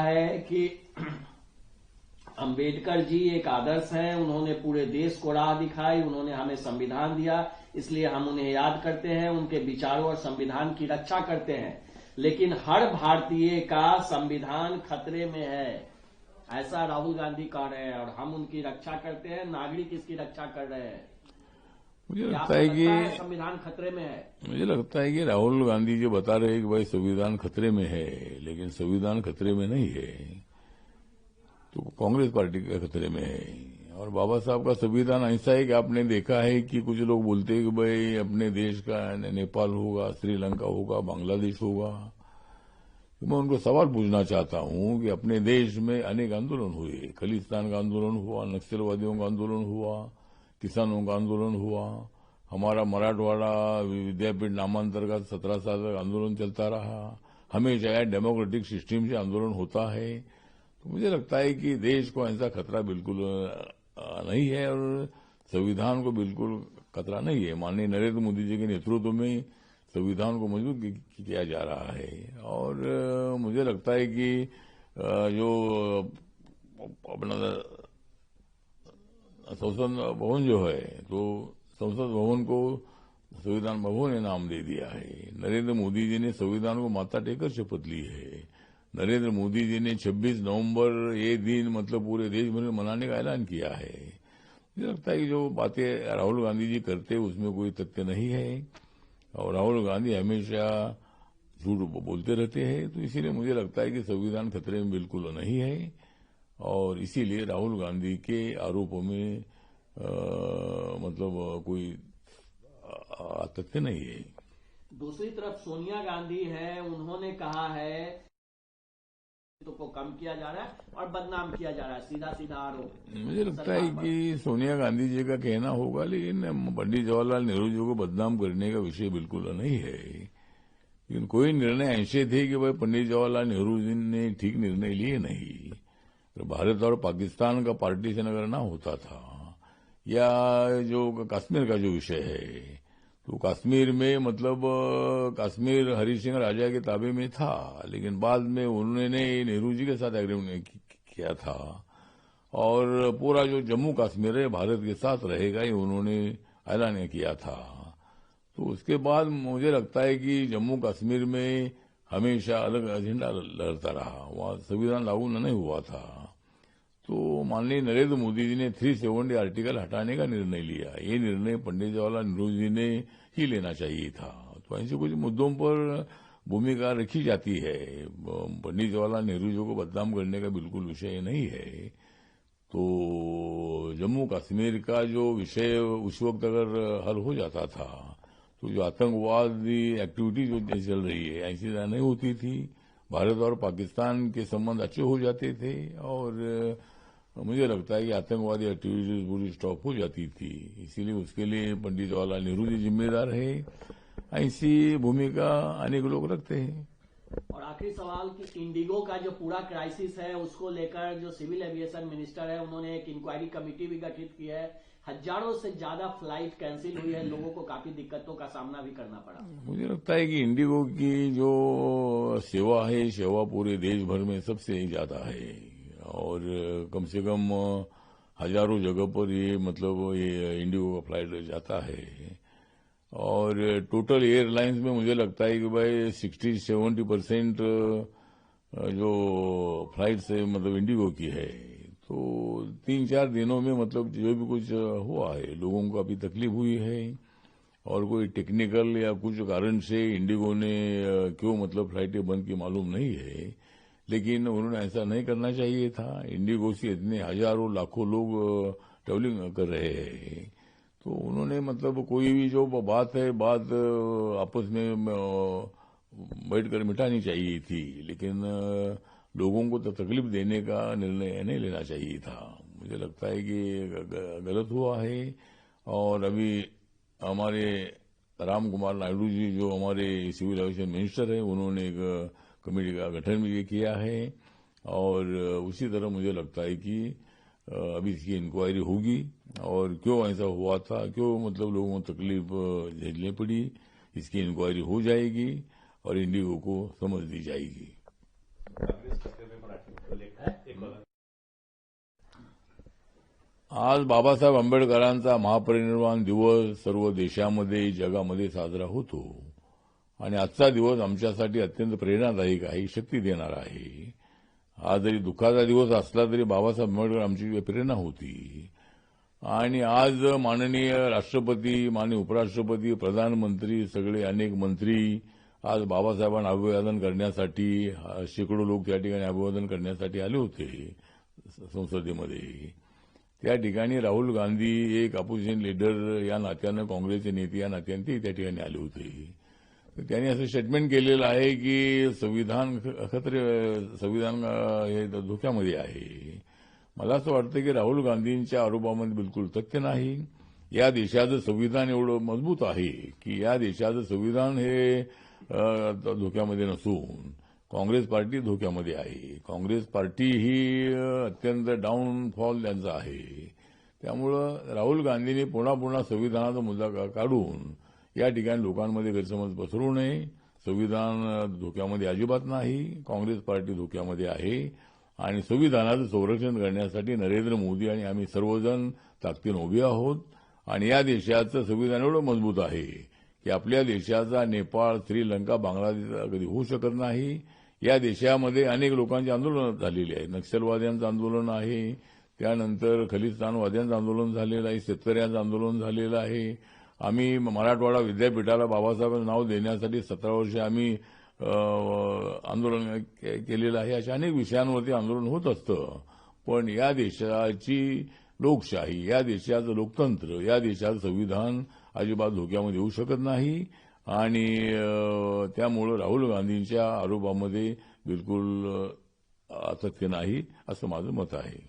है कि अंबेडकर जी एक आदर्श हैं, उन्होंने पूरे देश को राह दिखाई, उन्होंने हमें संविधान दिया, इसलिए हम उन्हें याद करते हैं, उनके विचारों और संविधान की रक्षा करते हैं। लेकिन हर भारतीय का संविधान खतरे में है, ऐसा राहुल गांधी कह रहे हैं, और हम उनकी रक्षा करते हैं। नागरिक इसकी रक्षा कर रहे हैं। मुझे लगता है कि संविधान खतरे में है। मुझे लगता है कि राहुल गांधी जो बता रहे हैं कि भाई संविधान खतरे में है, लेकिन संविधान खतरे में नहीं है, तो कांग्रेस पार्टी के खतरे में है। और बाबा साहब का संविधान ऐसा है कि आपने देखा है कि कुछ लोग बोलते हैं कि भाई अपने देश का नेपाल होगा, श्रीलंका होगा, बांग्लादेश होगा। तो मैं उनको सवाल पूछना चाहता हूं कि अपने देश में अनेक आंदोलन हुए, खलिस्तान का आंदोलन हुआ, नक्सलवादियों का आंदोलन हुआ, किसानों का आंदोलन हुआ, हमारा मराठवाड़ा विद्यापीठ नामांतर का 17 साल तक आंदोलन चलता रहा। हमेशा डेमोक्रेटिक सिस्टम से आंदोलन होता है। तो मुझे लगता है कि देश को ऐसा खतरा बिल्कुल नहीं है और संविधान को बिल्कुल खतरा नहीं है। माननीय नरेंद्र मोदी जी के नेतृत्व में संविधान को मजबूत किया जा रहा है। और मुझे लगता है कि जो अपना संसद भवन जो है, तो संसद भवन को संविधान भवन ने नाम दे दिया है। नरेंद्र मोदी जी ने संविधान को माथा टेकर शपथ ली है। नरेंद्र मोदी जी ने 26 नवंबर ये दिन मतलब पूरे देश भर में मनाने का ऐलान किया है। मुझे लगता है कि जो बातें राहुल गांधी जी करते हैं उसमें कोई तथ्य नहीं है, और राहुल गांधी हमेशा झूठ बोलते रहते हैं। तो इसीलिए मुझे लगता है कि संविधान खतरे में बिल्कुल नहीं है, और इसीलिए राहुल गांधी के आरोपों में मतलब कोई तथ्य नहीं है। दूसरी तरफ सोनिया गांधी है, उन्होंने कहा है को कम किया जा रहा है और बदनाम किया जा रहा है, सीधा सीधा आरोप। मुझे लगता है कि सोनिया गांधी जी का कहना होगा, लेकिन पंडित जवाहरलाल नेहरू जी को बदनाम करने का विषय बिल्कुल नहीं है। लेकिन कोई निर्णय ऐसे थे कि भाई पंडित जवाहरलाल नेहरू जी ने ठीक निर्णय लिए नहीं। तो भारत और पाकिस्तान का पार्टीशन अगर ना होता था, या जो कश्मीर का जो विषय है, तो कश्मीर में मतलब कश्मीर हरि सिंह राजा के ताबे में था, लेकिन बाद में उन्होंने नेहरू जी के साथ एग्रीमेंट किया था, और पूरा जो जम्मू कश्मीर है भारत के साथ रहेगा ये उन्होंने ऐलान किया था। तो उसके बाद मुझे लगता है कि जम्मू कश्मीर में हमेशा अलग एजेंडा लड़ता रहा, वहां संविधान लागू नहीं हुआ था। तो माननीय नरेंद्र मोदी जी ने 370 आर्टिकल हटाने का निर्णय लिया। ये निर्णय पंडित जवाहरलाल नेहरू जी ने ही लेना चाहिए था। तो ऐसे कुछ मुद्दों पर भूमिका रखी जाती है। पंडित जवाहरलाल नेहरू जी को बदनाम करने का बिल्कुल विषय नहीं है। तो जम्मू कश्मीर का जो विषय उस वक्त अगर हल हो जाता था, तो जो आतंकवादी एक्टिविटी जो चल रही है ऐसी नहीं होती थी, भारत और पाकिस्तान के संबंध अच्छे हो जाते थे, और मुझे लगता है कि आतंकवादी एक्टिविटीज पूरी स्टॉप हो जाती थी। इसीलिए उसके लिए पंडित जवाहरलाल नेहरू जी जिम्मेदार है। ऐसी भूमिका अनेक लोग रखते हैं। और आखिरी सवाल कि इंडिगो का जो पूरा क्राइसिस है उसको लेकर जो सिविल एविएशन मिनिस्टर है उन्होंने एक इंक्वायरी कमेटी भी गठित की है। हजारों से ज्यादा फ्लाइट कैंसिल हुई है, लोगों को काफी दिक्कतों का सामना भी करना पड़ा। मुझे लगता है कि इंडिगो की जो सेवा है, सेवा पूरे देश भर में सबसे ज्यादा है, और कम से कम हजारों जगह पर ये मतलब ये इंडिगो का फ्लाइट जाता है। और टोटल एयरलाइंस में मुझे लगता है कि भाई 60-70% जो फ्लाइट है मतलब इंडिगो की है। तो 3-4 दिनों में मतलब जो भी कुछ हुआ है, लोगों को अभी तकलीफ हुई है, और कोई टेक्निकल या कुछ कारण से इंडिगो ने क्यों मतलब फ्लाइटें बंद की मालूम नहीं है। लेकिन उन्होंने ऐसा नहीं करना चाहिए था। इंडिगो से इतने हजारों लाखों लोग ट्रेवलिंग कर रहे हैं, तो उन्होंने मतलब कोई भी जो बात है बात आपस में बैठकर मिटानी चाहिए थी, लेकिन लोगों को तो तकलीफ देने का निर्णय नहीं लेना चाहिए था। मुझे लगता है कि गलत हुआ है। और अभी हमारे राम कुमार नायडू जी जो हमारे सिविल एविएशन मिनिस्टर है, उन्होंने एक कमेटी का गठन भी किया है, और उसी तरह मुझे लगता है कि अभी इसकी इंक्वायरी होगी, और क्यों ऐसा हुआ था, क्यों मतलब लोगों को तकलीफ झेलनी पड़ी, इसकी इंक्वायरी हो जाएगी और इंडिगो को समझ दी जाएगी। आज बाबासाहेब आंबेडकरांचा महापरिनिर्वाण दिवस सर्व देशामध्ये जगामध्ये साजरा होतो आणि आजचा दिवस आमच्यासाठी अत्यंत प्रेरणादायक आहे, शक्ती देणारा आहे. हा जरी दुःखाचा दिवस असला तरी बाबासाहेब आंबेडकर आमची प्रेरणा होती. आणि आज माननीय राष्ट्रपती, माननीय उपराष्ट्रपती, प्रधानमंत्री, सगळे अनेक मंत्री आज बाबासाहेबांना अभिवादन करण्यासाठी शेकडो लोक त्या ठिकाणी अभिवादन करण्यासाठी आले होते संसदेमध्ये. त्या ठिकाणी राहुल गांधी एक अपोजिशन लीडर या नात्यानं, काँग्रेसचे नेते या नात्यानं ते त्या ठिकाणी आले होते. त्यांनी असं स्टेटमेंट केलेलं आहे की संविधान हे धोक्यामध्ये आहे. मला असं वाटतं की राहुल गांधींच्या आरोपामध्ये बिलकुल तथ्य नाही. या देशाचं संविधान एवढं मजबूत आहे की या देशाचं संविधान हे धोक्यामध्ये नसून काँग्रेस पार्टी धोक्यामध्ये आहे. काँग्रेस पार्टी ही अत्यंत डाऊनफॉल त्यांचा आहे. त्यामुळं राहुल गांधींनी पुन्हा संविधानाचा मुद्दा काढून या ठिकाणी लोकांमध्ये गैरसमज पसरवू नये. संविधान धोक्यामध्ये अजिबात नाही. काँग्रेस पार्टी धोक्यामध्ये आहे आणि संविधानाचं संरक्षण करण्यासाठी नरेंद्र मोदी आणि आम्ही सर्वजण ताकदीनं उभे आहोत. आणि या देशाचं संविधान एवढं मजबूत आहे की आपल्या देशाचा नेपाळ, श्रीलंका, बांगलादेश कधी होऊ शकत नाही. या देशामध्ये अनेक लोकांची आंदोलनं झालेली आहेत. नक्षलवाद्यांचं आंदोलन आहे, त्यानंतर खलिस्तानवाद्यांचं आंदोलन झालेलं आहे, शेतकऱ्यांचं आंदोलन झालेलं आहे. आम्ही मराठवाडा विद्यापीठाला बाबासाहेबांचं नाव देण्यासाठी 17 वर्ष आम्ही आंदोलन केलेलं आहे. अशा अनेक विषयांवरती आंदोलन होत असतं. पण या देशाची लोकशाही, या देशाचं लोकतंत्र, या देशाचं संविधान अजिबात धोक्यामध्ये येऊ शकत नाही. आणि त्यामुळं राहुल गांधींच्या आरोपामध्ये बिलकुल तथ्य नाही असं माझं मत आहे.